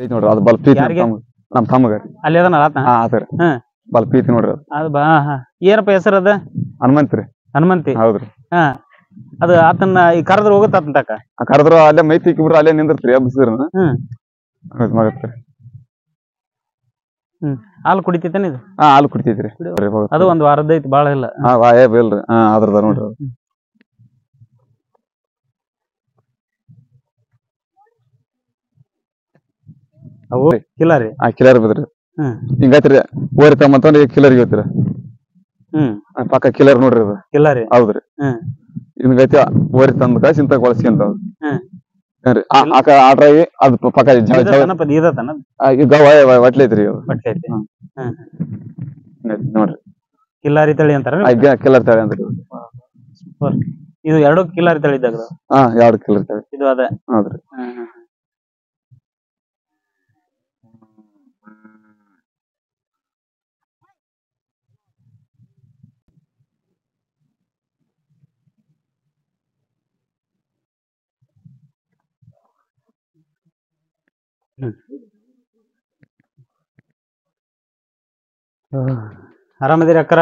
ಐತಿ ನೋಡ್ರಿ ಅದು ಬಲ್ಪ್ ಐತಿ ನಮ್ಮ ತಮ್ಮಗ ಅಲ್ಲಿ ಅದನ್ನ ಹಾ ಆತರ ಬಲ್ಪ್ ಐತಿ ನೋಡ್ರಿ ಅದು ಏನಪ್ಪ ಹೆಸರು ಅದ ಹನುಮಂತ್ರಿ ಹನುಮಂತಿ ಹೌದ್ರಿ ಹಾ ಅದು ಆತನ್ನ ಈ ಕರೆದ್ರ ಹೋಗುತ್ತಾಕ ಕರೆದ್ರು ಅಲ್ಲೇ ಮೈತಿ ಇಬ್ರು ಅಲ್ಲೇ ನಿಂದಿರ್ತೀರಿ ಹಬ್ಬಸಿದ್ರ ಮಗತ್ರಿ ಹಾಲು ಕುಡಿತೈತೇನ ಇದು ಹಾಲು ಕುಡಿತೈತ್ರಿ ಅದು ಒಂದ್ ವಾರದ್ದು ಐತಿ ಬಾಳ ಇಲ್ಲ ಇಲ್ರಿ ಅದ್ರದ ನೋಡ್ರಿ ಅವು ಕಿಲಾರಿ ಕಿಲಾರಿ ಬದ್ರಿ ಹಿಂಗೈತ್ರಿ ಓರಿ ತಮ್ಮಂತ ಕಿಲರ್ ಹೋಗ್ತೀರ ಪಕ್ಕ ಕಿಲರ್ ನೋಡ್ರಿ ಅದು ಕಿಲಾರಿ ಹೌದ್ರಿ ಹಿಂಗೈತಿ ಓರಿ ತಂದ ಕಾಸಿ ಇಂತ ಕೊಳಸ್ಕೊಂತ ಆಡ್ರಾಗಿ ಅದ್ ಪಕ್ಕ ಒಟ್ಲೆ ಐತ್ರಿ ನೋಡ್ರಿ ಕಿಲಾರಿ ತಳಿ ಅಂತಾರ ಕಿಲರ್ ತಳಿ ಅಂತಾರ ಇದು ಎರಡು ಕಿಲಾರಿ ತಳಿ ಇದ್ದಾಗ ಎರಡು ಕಿಲರ್ ತಳಿ ಇದು ಅದ ಹೌದ್ರಿ ಆರಾಮದಿರಿ ಅಕ್ಕರ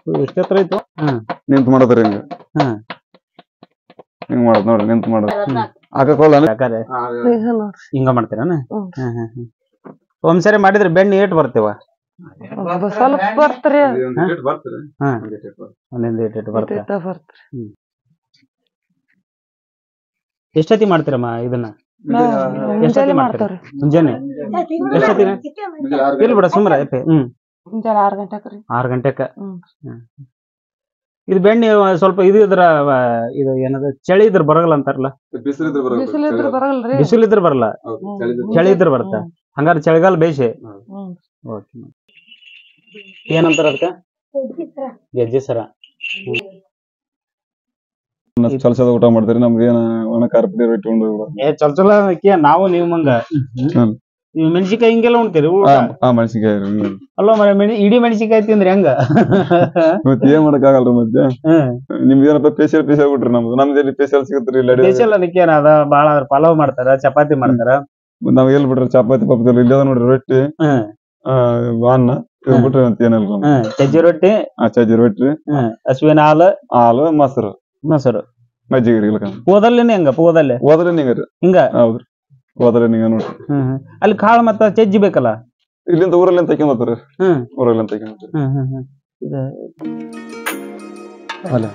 ಎಷ್ಟತ್ರ ಐತು ನಿಂತು ಮಾಡೋದ್ರಿ ಹಿಂಗ ಹಿಂಗ್ ಮಾಡೋದ್ ನೋಡ್ರಿ ನಿಂತು ಮಾಡೋದ್ ಹಿಂಗ ಮಾಡ್ತೀರ ಒಂದ್ಸರಿ ಮಾಡಿದ್ರೆ ಬೆಣ್ಣೆ ಏಟ್ ಬರ್ತೇವ ಸ್ವಲ್ಪ ಬರ್ತ್ರಿ ಎಷ್ಟೊತ್ತಿ ಮಾಡ್ತೀರಮ್ಮ ಇದನ್ನ ಎಷ್ಟೊತ್ತಿ ಮಾಡ್ತಾರ ಮುಂಜಾನೆ ಎಷ್ಟೊತ್ತಿನ ಇಲ್ಲ ಬಿಡ ಸುಮ್ರ 6 ಗಂಟೆಕ ಇದು ಬೆಣ್ಣೆ ಸ್ವಲ್ಪ ಇದು ಇದ್ರ ಇದು ಏನದ ಚಳಿ ಇದ್ರ ಬರಗಲ್ಲ ಅಂತಾರಲ್ಲ ಬಿಸಿಲಿದ್ರ ಬರಲ್ಲ ಚಳಿ ಇದ್ರ ಬರುತ್ತ ಹಂಗಾರ ಚಳಿಗಾಲ ಬೇಸೆ ಏನಂತಾರ ಅದಕ್ಕ ಗೆಜ್ಜೆ ಸರ ಚಲ್ಸದ ಊಟ ಮಾಡ್ತೀರಿ ನಮ್ಗೆ ಏನ ಒಣ ಖಾರ ಪುಡಿ ರೊಟ್ಟಿ ಚಲ್ಚಲ ನಾವು ನೀವು ಮಂಗ ಮೆಣಸಿಕಾಯಿ ಹಿಂಗೆಲ್ಲ ಉಣ್ತೀರಿ ಮೆಣಸಿಕಾಯಿ ಅಲ್ಲೋ ಇಡೀ ಮೆಣಸಿಕಾಯಿ ತಿಂದ್ರಿ ಹೆಂಗ ಮತ್ತೆ ಏನ್ ಮಾಡಕ್ ಆಗಲ್ರಿ ಮತ್ತೆ ನಿಮ್ಗೆ ಏನಪ್ಪ ಸ್ಪೆಷಲ್ ಬಿಟ್ರಿ ನಮ್ದು ಸ್ಪೆಷಲ್ ಸಿಗತ್ರಿ ಸ್ಪೆಷಲ್ ಅದಕ್ಕೆ ಅದ ಬಾಳ ಪಲಾವ್ ಮಾಡ್ತಾರ ಚಪಾತಿ ಮಾಡ್ತಾರ ನಾವ್ ಎಲ್ ಬಿಡ್ರಿ ಚಪಾತಿ ಪಪ್ಪದಲ್ಲಿ ಇಲ್ಲದ ನೋಡ್ರಿ ರೊಟ್ಟಿ ಅನ್ನ ಬಿಟ್ರಿ ಅಂತ ಏನಲ್ರಿ ಸಜ್ಜಿ ರೊಟ್ಟಿ ಹಸುವಿನ ಹಾಲು ಮೊಸರು ಮಜ್ಜಿಗೆ ಪೂದಲ್ಲಿನ ಹೆಂಗ ಪೂದಲ್ಲೇ ಹಿಂಗ ಹೌದ್ರಿ ಹೋದ್ರೆ ನೀಗ ನೋಡ್ರಿ ಅಲ್ಲಿ ಕಾಳು ಮತ್ತ ಚಜ್ಜಿ ಬೇಕಲ್ಲ ಇಲ್ಲಿಂದ ಊರಲ್ಲಿ ತಕೊಂಡ್ರಿ ಊರಲ್ಲಿ ತಕೊಂಡ್ರಿ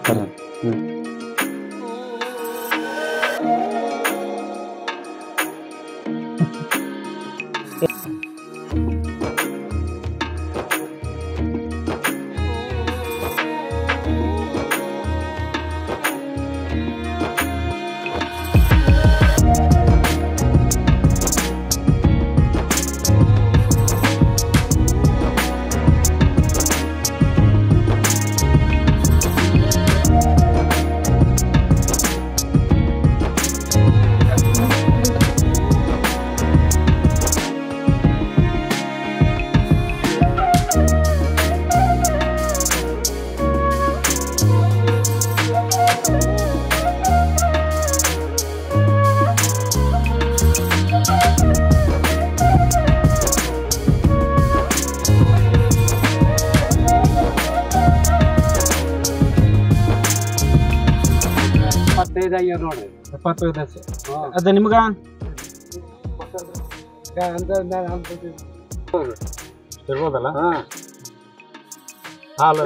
ನೋಡ್ರಿ 75 ಅದ ನಿಮ್ಗ ಇರ್ಬೋದಲ್ಲ ಹಾಲು